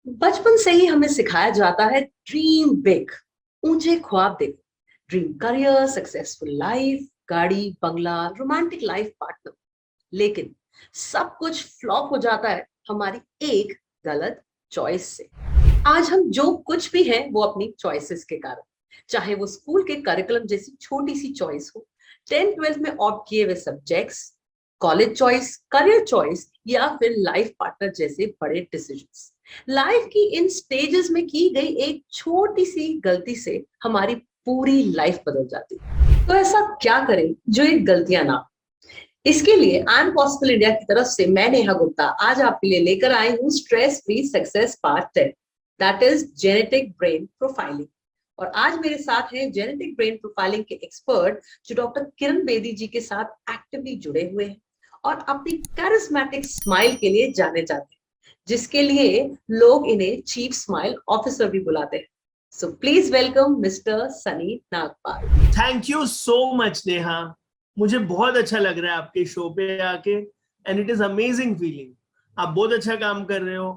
बचपन से ही हमें सिखाया जाता है ड्रीम बिग, ऊंचे ख्वाब देखो। ड्रीम करियर, सक्सेसफुल लाइफ, गाड़ी बंगला, रोमांटिक लाइफ पार्टनर। लेकिन सब कुछ फ्लॉप हो जाता है हमारी एक गलत चॉइस से। आज हम जो कुछ भी हैं वो अपनी चॉइसेस के कारण, चाहे वो स्कूल के करिकुलम जैसी छोटी सी चॉइस हो, 10th 12th में ऑप्ट किए हुए subjects, college choice, career choice या फिर लाइफ पार्टनर जैसे बड़े डिसीजंस। लाइफ की इन स्टेजेस में की गई एक छोटी सी गलती से हमारी पूरी लाइफ बदल जाती है। तो ऐसा क्या करें जो ये गलतियां ना। इसके लिए आई एम पॉसिबल इंडिया की तरफ से मैं नेहा गुप्ता आज आपके लिए लेकर आई हूँ stress free success part 10, that is genetic brain profiling. और आज मेरे साथ हैं जेनेटिक ब्रेन प्रोफाइलिंग के एक्सपर्ट जो डॉक्टर किरण बेदी जी के साथ एक्टिवली जुड़े हुए हैं और अपनी कैरिस्मेटिक स्माइल के लिए जाने जाते हैं, जिसके लिए लोग इन्हें चीफ स्माइल ऑफिसर भी बुलाते हैं। So please welcome mister Sunny Nagpal. Thank you so much Neha. मुझे बहुत अच्छा लग रहा है आपके शो पे आके and it is amazing feeling. आप बहुत अच्छा काम कर रहे हो।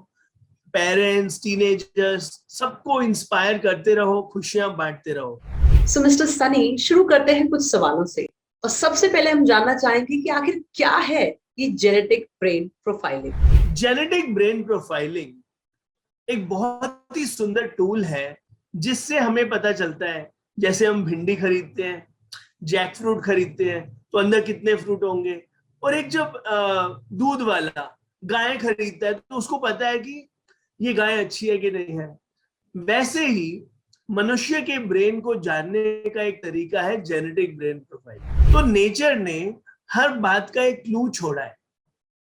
पेरेंट्स, टीनेजर्स सबको इंस्पायर करते रहो, खुशियां बांटते रहो। सो मिस्टर सनी, शुरू करते हैं कुछ सवालों से। और सबसे पहले हम जानना चाहेंगे कि आखिर क्या है ये genetic brain profiling. Genetic brain profiling एक बहुत ही सुंदर टूल है जिससे हमें पता चलता है, जैसे हम भिंडी खरीदते हैं, जैक फ्रूट खरीदते हैं तो अंदर कितने फ्रूट होंगे, और एक जब दूध वाला गाय खरीदता है तो उसको पता है कि ये गाय अच्छी है कि नहीं है। वैसे ही मनुष्य के ब्रेन को जानने का एक तरीका है जेनेटिक ब्रेन प्रोफाइल। तो नेचर ने हर बात का एक क्लू छोड़ा है,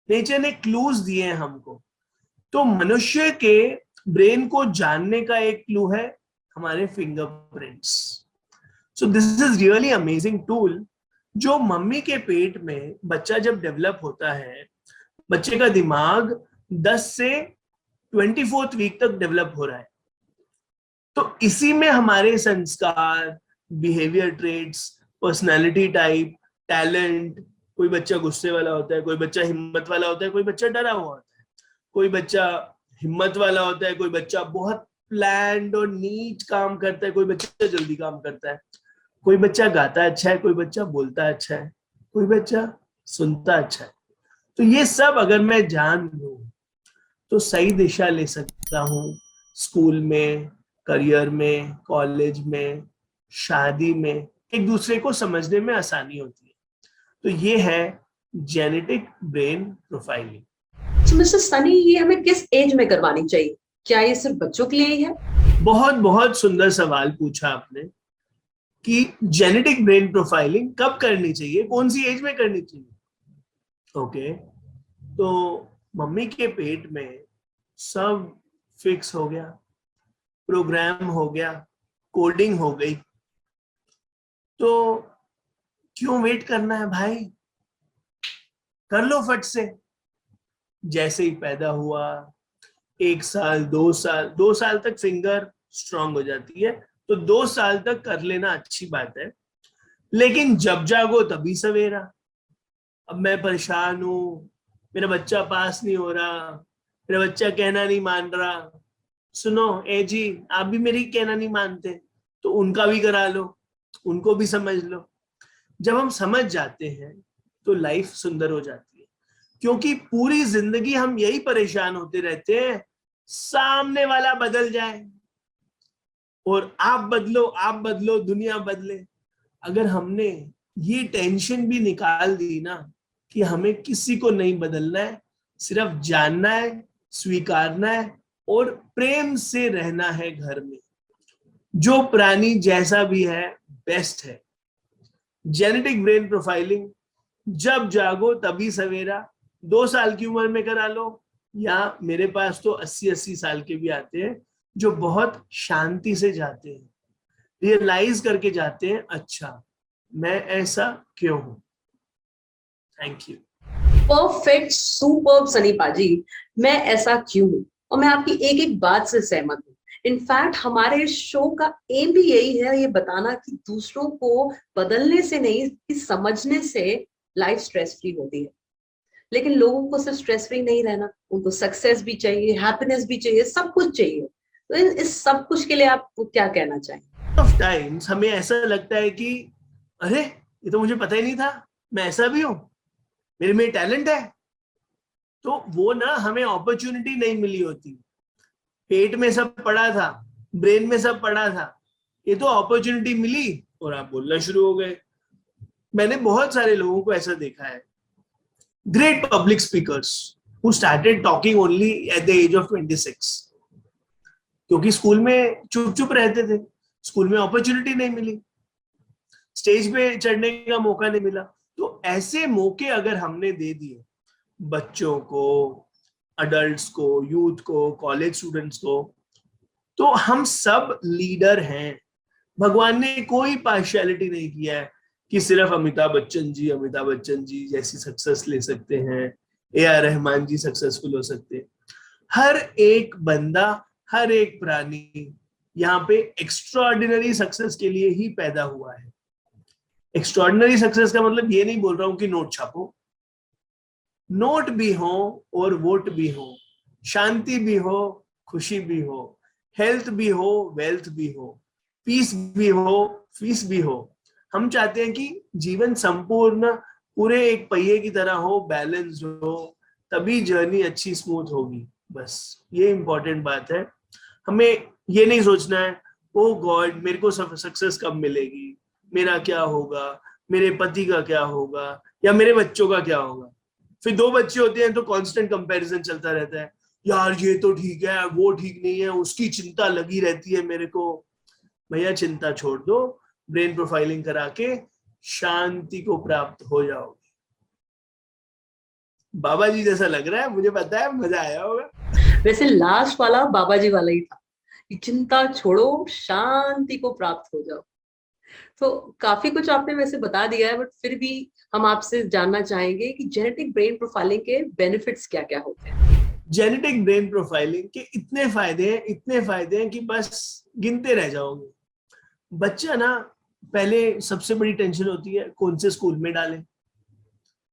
नेचर ने क्लूज दिए हैं हमको। तो मनुष्य के ब्रेन को जानने का एक क्लू है हमारे fingerprints. So this is really amazing tool. जो मम्मी के पेट में बच्चा जब डेवलप होता है, बच्चे का दिमाग 10 से 24th वीक तक डेवलप हो रहा है। तो इसी में हमारे संस्कार, behaviour traits, personality type, talent, कोई बच्चा गुस्से वाला होता है, कोई बच्चा हिम्मत वाला होता है, कोई बच्चा डरा हुआ होता है। कोई बच्चा हिम्मत वाला होता है, कोई बच्चा बहुत प्लान्ड और नीट काम करता है, कोई बच्चा जल्दी काम करता है। कोई बच्चा गाता अच्छा है, कोई बच्चा बोलता अच्छा है, कोई बच्चा सुनता अच्छा है। तो ये सब अगर मैं जान लूं तो सही दिशा ले सकता हूँ। स्कूल में, करियर में, कॉलेज में, शादी में एक दूसरे को समझने में आसानी होती है। तो ये है जेनेटिक ब्रेन प्रोफाइलिंग। तो मिस्टर सनी, ये हमें किस एज में करवानी चाहिए? क्या ये सिर्फ बच्चों के लिए ही है? बहुत बहुत सुंदर सवाल पूछा आपने कि जेनेटिक ब्रेन प्रोफाइलिंग कब करनी चाहिए, कौन सी एज में करनी चाहिए। ओके, तो मम्मी के पेट में सब फिक्स हो गया, प्रोग्राम हो गया, कोडिंग हो गई, तो क्यों वेट करना है भाई, कर लो फट से। जैसे ही पैदा हुआ, 1 साल, 2 साल, 2 साल तक फिंगर स्ट्रांग हो जाती है, तो 2 साल तक कर लेना अच्छी बात है। लेकिन जब जागो तभी सवेरा। अब मैं परेशान हूं, मेरा बच्चा पास नहीं हो रहा, मेरा बच्चा कहना नहीं मान रहा। सुनो ए जी, आप भी मेरी कहना नहीं मानते तो उनका भी करा लो, उनको भी समझ लो। जब हम समझ जाते हैं तो लाइफ सुंदर हो जाती है, क्योंकि पूरी जिंदगी हम यही परेशान होते रहते हैं सामने वाला बदल जाए और आप बदलो दुनिया बदले। अगर हमने ये टेंशन भी निकाल दी ना कि हमें किसी को नहीं बदलना है, सिर्फ जानना है, स्वीकारना है और प्रेम से रहना है घर में, जो प्राणी जैसा भी है बेस्ट है। जेनेटिक ब्रेन प्रोफाइलिंग जब जागो तभी सवेरा, 2 साल की उम्र में करा लो, या मेरे पास तो 80-80 साल के भी आते हैं जो बहुत शांति से जाते हैं, रियलाइज करके जाते हैं अच्छा मैं ऐसा क्यों हूं। Thank you. Perfect, superb Sunny पाजी। मैं ऐसा क्यों हूं, और मैं आपकी एक एक बात से सहमत हूँ। इनफैक्ट हमारे शो का एम भी यही है, ये बताना कि दूसरों को बदलने से नहीं कि समझने से लाइफ स्ट्रेस फ्री होती है। लेकिन लोगों को सिर्फ स्ट्रेस फ्री नहीं रहना, उनको सक्सेस भी चाहिए, हैप्पीनेस भी चाहिए, सब कुछ चाहिए। तो इस सब कुछ के लिए आप क्या कहना चाहेंगे? ऑफ टाइम्स हमें ऐसा लगता है कि अरे ये तो मुझे पता ही नहीं था, मैं ऐसा भी हूं, मेरे में टैलेंट है। तो वो ना हमें अपॉर्चुनिटी नहीं मिली होती। पेट में सब पड़ा था, ब्रेन में सब पड़ा था, ये तो अपॉर्चुनिटी मिली और आप बोलना शुरू हो गए। मैंने बहुत सारे लोगों को ऐसा देखा है, great public speakers who started talking only at the age of 26, क्योंकि स्कूल में चुप चुप रहते थे, स्कूल में अपॉर्चुनिटी नहीं मिली, स्टेज पे चढ़ने का मौका नहीं मिला। तो ऐसे मौके अगर हमने दे दिए बच्चों को, अडल्ट्स को, यूथ को, कॉलेज स्टूडेंट्स को, तो हम सब लीडर हैं। भगवान ने कोई पार्शियलिटी नहीं किया है कि सिर्फ अमिताभ बच्चन जी जैसी सक्सेस ले सकते हैं, ए.आर. रहमान जी सक्सेसफुल हो सकते हैं। हर एक बंदा, हर एक प्राणी यहाँ पे एक्स्ट्राऑर्डिनरी सक्सेस के लिए ही पैदा हुआ है। एक्स्ट्राऑर्डिनरी सक्सेस का मतलब ये नहीं बोल रहा हूं कि नोट छापो, नोट भी हो और वोट भी हो, शांति भी हो, खुशी भी हो, हेल्थ भी हो, वेल्थ भी हो, पीस भी हो, फीस भी हो। हम चाहते हैं कि जीवन संपूर्ण पूरे एक पहिए की तरह हो, बैलेंस हो, तभी जर्नी अच्छी स्मूथ होगी। बस ये इंपॉर्टेंट बात है। हमें ये नहीं सोचना है ओ गॉड मेरे को सक्सेस कब मिलेगी, मेरा क्या होगा, मेरे पति का क्या होगा, या मेरे बच्चों का क्या होगा। फिर दो बच्चे होते हैं तो कांस्टेंट कंपैरिजन चलता रहता है, यार ये तो ठीक है, वो ठीक नहीं है, उसकी चिंता लगी रहती है मेरे को। भैया चिंता छोड़ दो, ब्रेन प्रोफाइलिंग करा के शांति को प्राप्त हो जाओगे। बाबा जी जैसा लग रहा है, मुझे पता है, मजा आया होगा। वैसे लास्ट वाला बाबा जी वाला ही था कि चिंता छोड़ो, शांति को प्राप्त हो जाओ। तो काफी कुछ आपने वैसे बता दिया है, बट फिर भी हम आपसे जानना चाहेंगे कि जेनेटिक ब्रेन प्रोफाइलिंग के बेनिफिट्स क्या क्या होते हैं? जेनेटिक ब्रेन प्रोफाइलिंग के इतने फायदे हैं कि बस गिनते रह जाओगे। बच्चा ना, पहले सबसे बड़ी टेंशन होती है कौन से स्कूल में डालें।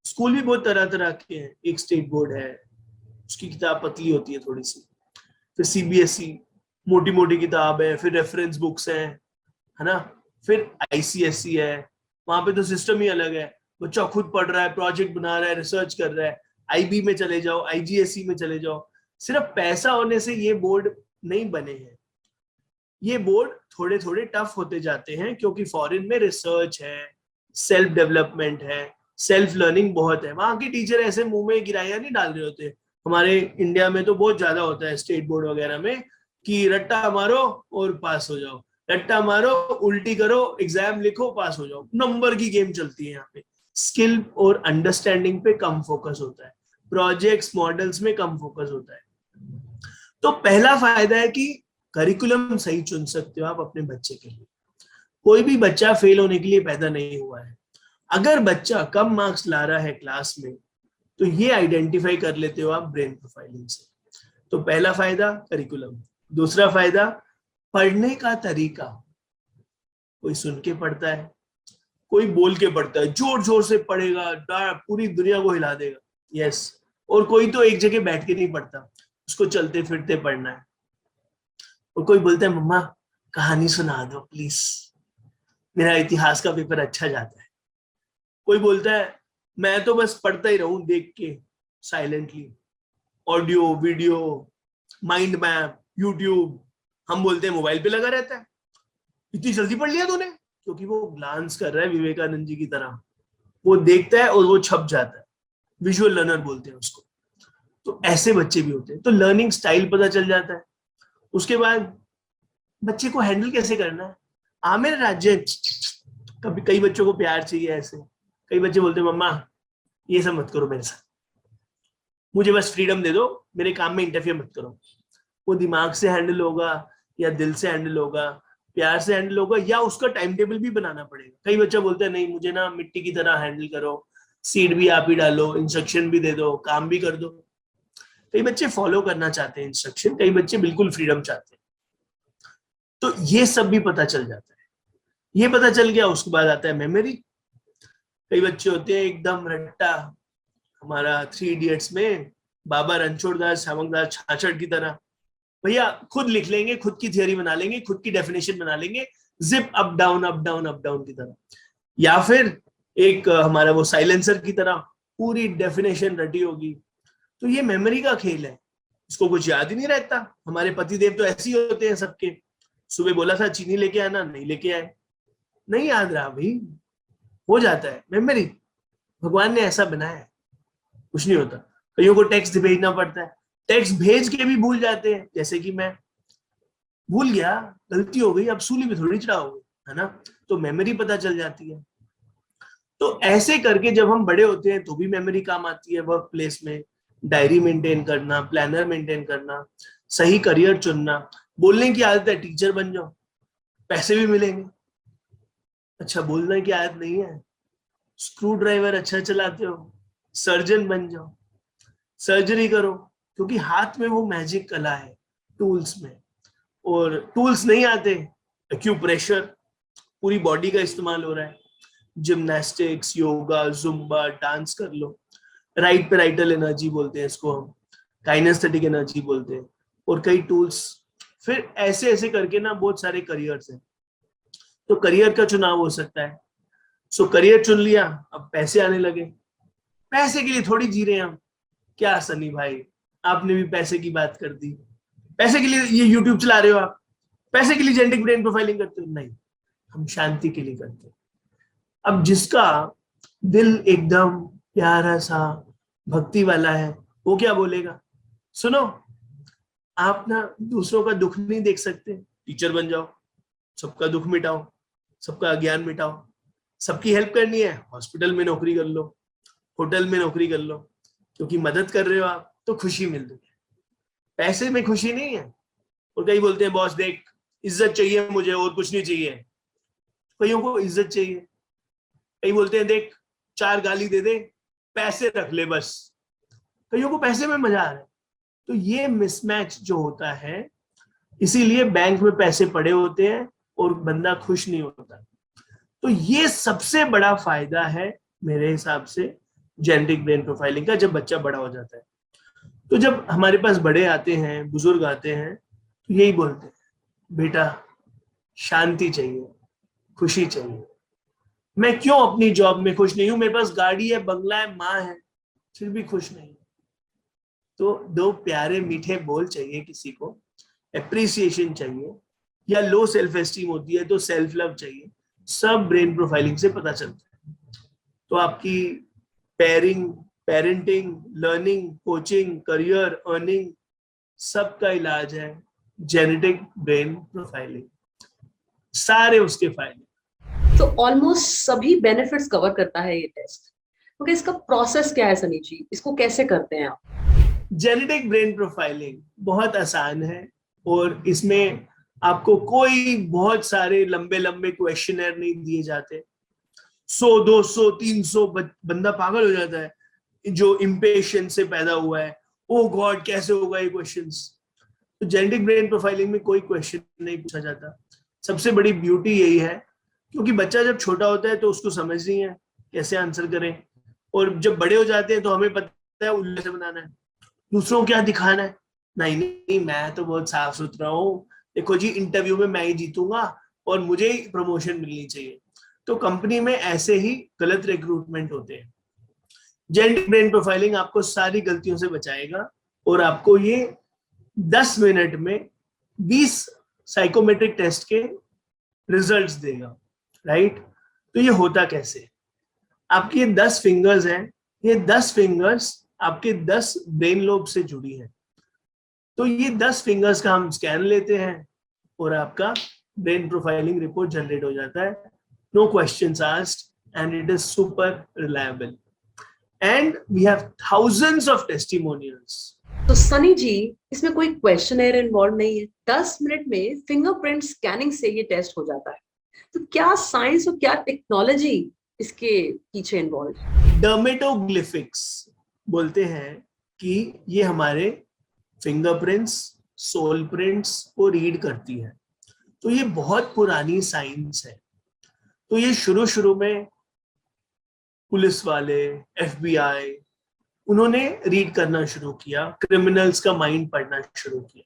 स्कूल भी बहुत तरह तरह के हैं, एक स्टेट बोर्ड है, उसकी किताब पतली होती है थोड़ी सी, फिर सीबीएसई मोटी मोटी किताब है, फिर रेफरेंस बुक्स हैं, है ना, फिर आईसीएसई है, वहां पे तो सिस्टम ही अलग है। बच्चा खुद पढ़ रहा है, प्रोजेक्ट बना रहा है, रिसर्च कर रहा है। आईबी में चले जाओ, आईजीएसई में चले जाओ। सिर्फ पैसा होने से ये बोर्ड नहीं बने हैं, ये बोर्ड थोड़े थोड़े टफ होते जाते हैं, क्योंकि फॉरेन में रिसर्च है, सेल्फ डेवलपमेंट है, सेल्फ लर्निंग बहुत है। वहां के टीचर ऐसे मुंह में गिराइयां नहीं डाल रहे होते। हमारे इंडिया में तो बहुत ज्यादा होता है स्टेट बोर्ड वगैरह में कि रट्टा मारो और पास हो जाओ, रट्टा मारो, उल्टी करो, एग्जाम लिखो, पास हो जाओ। नंबर की गेम चलती है यहाँ पे। स्किल और अंडरस्टैंडिंग पे कम फोकस होता है, प्रोजेक्ट्स मॉडल्स में कम फोकस होता है। तो पहला फायदा है कि करिकुलम सही चुन सकते हो आप अपने बच्चे के लिए। कोई भी बच्चा फेल होने के लिए पैदा नहीं हुआ है। अगर बच्चा कम मार्क्स ला रहा है क्लास में, तो ये आइडेंटिफाई कर लेते हो आप ब्रेन प्रोफाइलिंग से। तो पहला फायदा करिकुलम। दूसरा फायदा पढ़ने का तरीका। कोई सुन के पढ़ता है, कोई बोल के पढ़ता है, जोर जोर से पढ़ेगा, पूरी दुनिया को हिला देगा, यस। और कोई तो एक जगह बैठ के नहीं पढ़ता, उसको चलते फिरते पढ़ना है। और कोई बोलता है मम्मा कहानी सुना दो प्लीज, मेरा इतिहास का पेपर अच्छा जाता है। कोई बोलता है मैं तो बस पढ़ता ही रहूं देख के silently, audio video, mind map, YouTube. हम बोलते हैं मोबाइल पे लगा रहता है। इतनी जल्दी पढ़ लिया तूने? क्योंकि वो ग्लांस कर रहा है विवेकानंद जी की तरह, वो देखता है और वो छप जाता है। विजुअल लर्नर बोलते हैं उसको। तो ऐसे बच्चे भी होते हैं, तो लर्निंग स्टाइल पता चल जाता है। उसके बाद बच्चे को हैंडल कैसे करना है। मेरे राज्य, कभी कई बच्चों को प्यार चाहिए ऐसे। कई बच्चे बोलते हैं मम्मा ये सब मत करो मेरे साथ, मुझे बस फ्रीडम दे दो, मेरे काम में इंटरफियर मत करो। वो दिमाग से हैंडल होगा या दिल से हैंडल होगा, प्यार से हैंडल होगा, या उसका टाइम टेबल भी बनाना पड़ेगा। कई बच्चा बोलते हैं नहीं मुझे ना मिट्टी की तरह हैंडल करो, सीड भी आप ही डालो, इंस्ट्रक्शन भी दे दो, काम भी कर दो। कई बच्चे फॉलो करना चाहते हैं इंस्ट्रक्शन, कई बच्चे बिल्कुल फ्रीडम चाहते हैं। तो ये सब भी पता चल जाता है। ये पता चल गया, उसके बाद आता है मेमोरी। कई बच्चे होते हैं एकदम रट्टा, हमारा 3 इडियट्स में बाबा रणछोड़ दास चमकदास छाछड़ की तरह, भैया खुद लिख लेंगे, खुद की थियरी बना लेंगे, खुद की डेफिनेशन बना लेंगे, zip up down up down up down की तरह। या फिर एक हमारा वो साइलेंसर की तरह पूरी डेफिनेशन रटी होगी। तो ये मेमोरी का खेल है, इसको कुछ याद ही नहीं रहता। हमारे पतिदेव तो ऐसे ही होते हैं सबके, सुबह बोला था चीनी लेके आना, नहीं लेके आए, नहीं याद रहा भाई, हो जाता है मेमोरी, भगवान ने ऐसा बनाया है, कुछ नहीं होता। कईयों को टेक्स्ट भेजना पड़ता है, टेक्स्ट भेज के भी भूल जाते हैं, जैसे कि मैं भूल गया, गलती हो गई, अब सूली में थोड़ी चढ़ाओगे, है ना, तो मेमोरी पता चल जाती है। तो ऐसे करके जब हम बड़े होते हैं तो भी मेमोरी काम आती है। वर्क प्लेस में डायरी मेंटेन करना, प्लानर मेंटेन करना, सही करियर चुनना, बोलने की आदत है, टीचर बन जाओ, पैसे भी मिलेंगे। अच्छा, बोलने की आदत नहीं है, स्क्रू ड्राइवर अच्छा चलाते हो, सर्जन बन जाओ, सर्जरी करो, क्योंकि हाथ में वो मैजिक कला है टूल्स में। और टूल्स नहीं आते, एक्यूप्रेशर, पूरी बॉडी का इस्तेमाल हो रहा है, जिम्नास्टिक्स, योगा, जुम्बा, डांस कर लो, राइट पेराइटल एनर्जी बोलते हैं इसको हम, काइनेस्थेटिक एनर्जी बोलते हैं, और कई टूल्स। फिर ऐसे ऐसे करके ना बहुत सारे करियर्स हैं, तो करियर का चुनाव हो सकता है। सो करियर चुन लिया, अब पैसे आने लगे, पैसे के लिए थोड़ी जी रहे हैं हम, क्या सनी भाई आपने भी पैसे की बात कर दी, पैसे के लिए ये यूट्यूब चला रहे हो आप, पैसे के लिए जेनेटिक ब्रेन प्रोफाइलिंग करते हो? नहीं, हम शांति के लिए करते हैं। अब जिसका दिल एकदम प्यारा सा भक्ति वाला है, वो क्या बोलेगा? सुनो, आप ना दूसरों का दुख नहीं देख सकते, टीचर बन जाओ, सबका दुख मिटाओ, सबका अज्ञान मिटाओ, सबकी हेल्प करनी है, हॉस्पिटल में नौकरी कर लो, होटल में नौकरी कर लो, क्योंकि मदद कर रहे हो आप तो खुशी मिल रही है, पैसे में खुशी नहीं है। और कई बोलते हैं बॉस देख, इज्जत चाहिए मुझे और कुछ नहीं चाहिए, कईयों को इज्जत चाहिए, कई बोलते हैं देख 4 गाली दे दे, पैसे रख ले बस, कईयों को पैसे में मजा आ रहा है। तो ये मिसमैच जो होता है, इसीलिए बैंक में पैसे पड़े होते हैं और बंदा खुश नहीं होता। तो ये सबसे बड़ा फायदा है मेरे हिसाब से जेनेटिक ब्रेन प्रोफाइलिंग का, जब बच्चा बड़ा हो जाता है। तो जब हमारे पास बड़े आते हैं, बुजुर्ग आते हैं, तो यही बोलते हैं, बेटा शांति चाहिए, खुशी चाहिए, मैं क्यों अपनी जॉब में खुश नहीं हूं, मेरे पास गाड़ी है, बंगला है, माँ है, फिर भी खुश नहीं। तो 2 प्यारे मीठे बोल चाहिए किसी को, एप्रिसिएशन चाहिए, या लो सेल्फ एस्टीम होती है तो सेल्फ लव चाहिए, सब ब्रेन प्रोफाइलिंग से पता चलता है। तो आपकी parenting, learning, coaching, career, earning, सबका इलाज है जेनेटिक ब्रेन प्रोफाइलिंग, सारे उसके फायदे। तो ऑलमोस्ट सभी बेनिफिट्स कवर करता है ये टेस्ट। ओके, इसका प्रोसेस क्या है सनी जी, इसको कैसे करते हैं आप? जेनेटिक ब्रेन प्रोफाइलिंग बहुत आसान है, और इसमें आपको कोई बहुत सारे लंबे लंबे क्वेश्चनर नहीं दिए जाते। 100, 200, 300 बंदा पागल हो जाता है जो इम्पेशेंस से पैदा हुआ है, ओ गॉड कैसे होगा ये क्वेश्चंस। तो जेनेटिक ब्रेन प्रोफाइलिंग में कोई क्वेश्चन नहीं पूछा जाता। सबसे बड़ी ब्यूटी यही है, क्योंकि बच्चा जब छोटा होता है तो उसको समझ नहीं है कैसे आंसर करें, और जब बड़े हो जाते हैं तो हमें पता है उल्टे से बनाना है, दूसरों को क्या दिखाना है। नहीं नहीं, मैं तो बहुत साफ सुथरा हूँ, देखो जी इंटरव्यू में मैं ही जीतूंगा और मुझे ही प्रमोशन मिलनी चाहिए। तो कंपनी में ऐसे ही गलत रिक्रूटमेंट होते हैं। जेनेटिक ब्रेन प्रोफाइलिंग आपको सारी गलतियों से बचाएगा, और आपको ये 10 मिनट में 20 साइकोमेट्रिक टेस्ट के रिजल्ट्स देगा, राइट। तो ये होता कैसे, आपके 10 फिंगर्स हैं, ये 10 फिंगर्स आपके 10 ब्रेन लोब से जुड़ी है। तो ये 10 फिंगर्स का हम स्कैन लेते हैं और आपका ब्रेन प्रोफाइलिंग रिपोर्ट जनरेट हो जाता है, no questions asked, and it is super reliable, and we have thousands of testimonials. तो सनी जी, इसमें कोई क्वेश्चनर इन्वॉल्व नहीं है, 10 मिनट में फिंगरप्रिंट स्कैनिंग से ये टेस्ट हो जाता है। तो क्या साइंस और क्या टेक्नोलॉजी इसके पीछे इन्वॉल्व है? डर्मेटोग्लिफिक्स बोलते हैं कि ये हमारे फिंगरप्रिंट्स, सोल प्रिंट्स को रीड करती है। तो ये बहुत पुरानी साइंस है। तो ये शुरू में पुलिस वाले, FBI, उन्होंने रीड करना शुरू किया, क्रिमिनल्स का माइंड पढ़ना शुरू किया।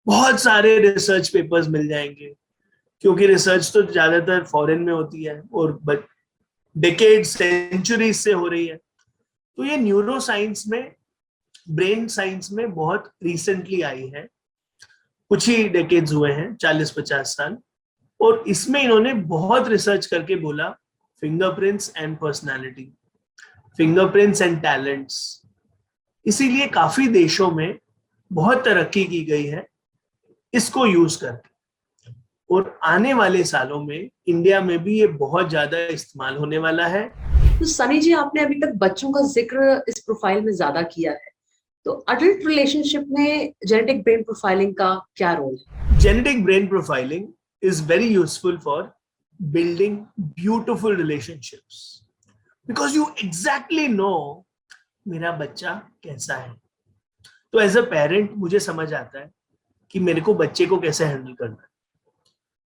बहुत सारे रिसर्च पेपर्स मिल जाएंगे, क्योंकि रिसर्च तो ज्यादातर फॉरेन में होती है और डेकेड सेंचुरीज से हो रही है। तो ये न्यूरो साइंस में, ब्रेन साइंस में बहुत रिसेंटली आई है, कुछ ही डेकेड्स हुए हैं, 40-50 साल। और इसमें इन्होंने बहुत रिसर्च करके बोला fingerprints and personality, fingerprints and talents. इसीलिए काफी देशों में बहुत तरक्की की गई है इसको यूज करके, और आने वाले सालों में इंडिया में भी ये बहुत ज्यादा इस्तेमाल होने वाला है। तो सनी जी, आपने अभी तक बच्चों का जिक्र इस प्रोफाइल में ज्यादा किया है, तो अडल्ट रिलेशनशिप में जेनेटिक ब्रेन प्रोफाइलिंग का क्या रोल है? Genetic brain profiling is very useful for building beautiful relationships because you exactly know मेरा बच्चा कैसा है। तो एज अ पेरेंट मुझे समझ आता है कि मेरे को बच्चे को कैसे हैंडल करना है।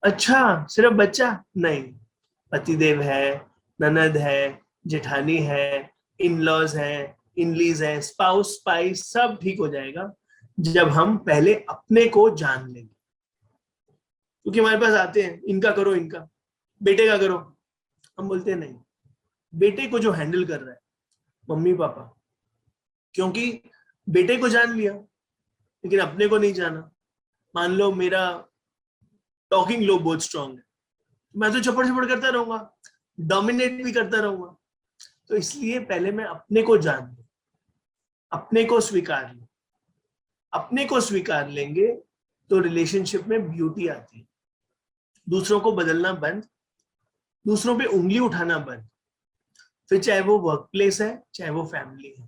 अच्छा, सिर्फ बच्चा नहीं, पतिदेव है, ननद है, जेठानी है, इन-लॉज है, इनलीज है, स्पाउस, स्पाइस, सब ठीक हो जाएगा जब हम पहले अपने को जान लेंगे। क्योंकि हमारे पास आते हैं, इनका करो, इनका बेटे का करो, हम बोलते हैं नहीं, बेटे को जो हैंडल कर रहा है मम्मी पापा, क्योंकि बेटे को जान लिया लेकिन अपने को नहीं जाना। मान लो मेरा टॉकिंग लोब बहुत स्ट्रांग है, मैं तो चपड़ चपड़ करता रहूंगा, डोमिनेट भी करता रहूंगा। तो इसलिए पहले मैं अपने को जान लूं, अपने को स्वीकार लूं। अपने को स्वीकार लेंगे तो रिलेशनशिप में ब्यूटी आती है। दूसरों को बदलना बंद, दूसरों पे उंगली उठाना बंद, फिर चाहे वो वर्क प्लेस है, चाहे वो फैमिली है।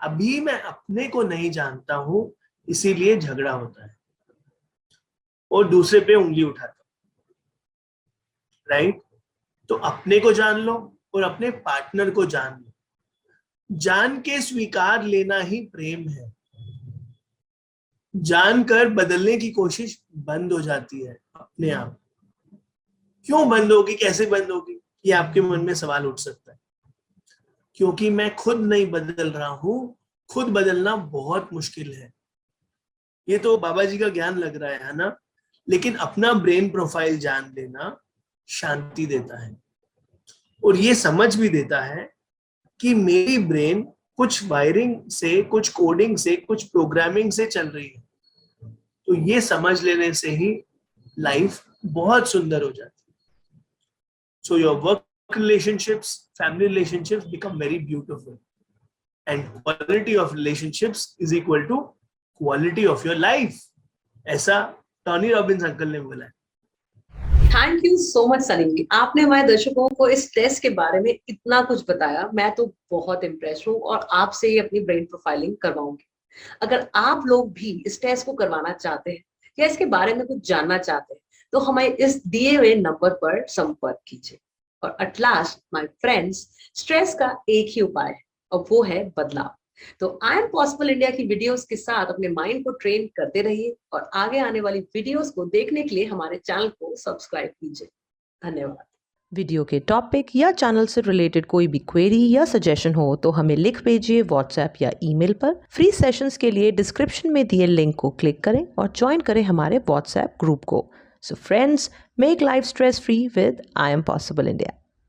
अभी मैं अपने को नहीं जानता हूं, इसीलिए झगड़ा होता है और दूसरे पे उंगली उठाता हूं, राइट? तो अपने को जान लो और अपने पार्टनर को जान लो। जान के स्वीकार लेना ही प्रेम है। जानकर बदलने की कोशिश बंद हो जाती है अपने आप। क्यों बंद होगी, कैसे बंद होगी, ये आपके मन में सवाल उठ सकता है। क्योंकि मैं खुद नहीं बदल रहा हूं, खुद बदलना बहुत मुश्किल है। ये तो बाबा जी का ज्ञान लग रहा है ना, लेकिन अपना ब्रेन प्रोफाइल जान लेना शांति देता है और ये समझ भी देता है कि मेरी ब्रेन कुछ वायरिंग से, कुछ कोडिंग से, कुछ प्रोग्रामिंग से चल रही है। तो ये समझ लेने से ही लाइफ बहुत सुंदर हो जाती है। So your work relationships, family relationships become very beautiful, and quality of relationships is equal to quality of your life. ऐसा टॉनी रॉबिन्स अंकल ने बोला है। Thank you so much Sunny ji, आपने हमारे दर्शकों को इस टेस्ट के बारे में इतना कुछ बताया। मैं तो बहुत इम्प्रेस हूँ और आपसे ही अपनी ब्रेन प्रोफाइलिंग करवाऊंगी। अगर आप लोग भी इस टेस्ट को करवाना चाहते हैं या इसके बारे में कुछ जानना चाहते हैं तो हमें इस दिए हुए नंबर पर संपर्क कीजिए। और at last my friends, stress का एक ही उपाय है और वो है बदलाव। तो आई एम पॉसिबल इंडिया की वीडियोस के साथ अपने माइंड को ट्रेन करते रहिए और आगे आने वाली वीडियोस को देखने के लिए हमारे चैनल को सब्सक्राइब कीजिए। धन्यवाद। वीडियो के टॉपिक या चैनल से रिलेटेड कोई भी क्वेरी या सजेशन हो तो हमें लिख भेजिए व्हाट्सएप या ईमेल पर। फ्री सेशंस के लिए डिस्क्रिप्शन में दिए लिंक को क्लिक करें और ज्वाइन करें हमारे व्हाट्सएप ग्रुप को। So friends, make life stress free with I Am Possible India.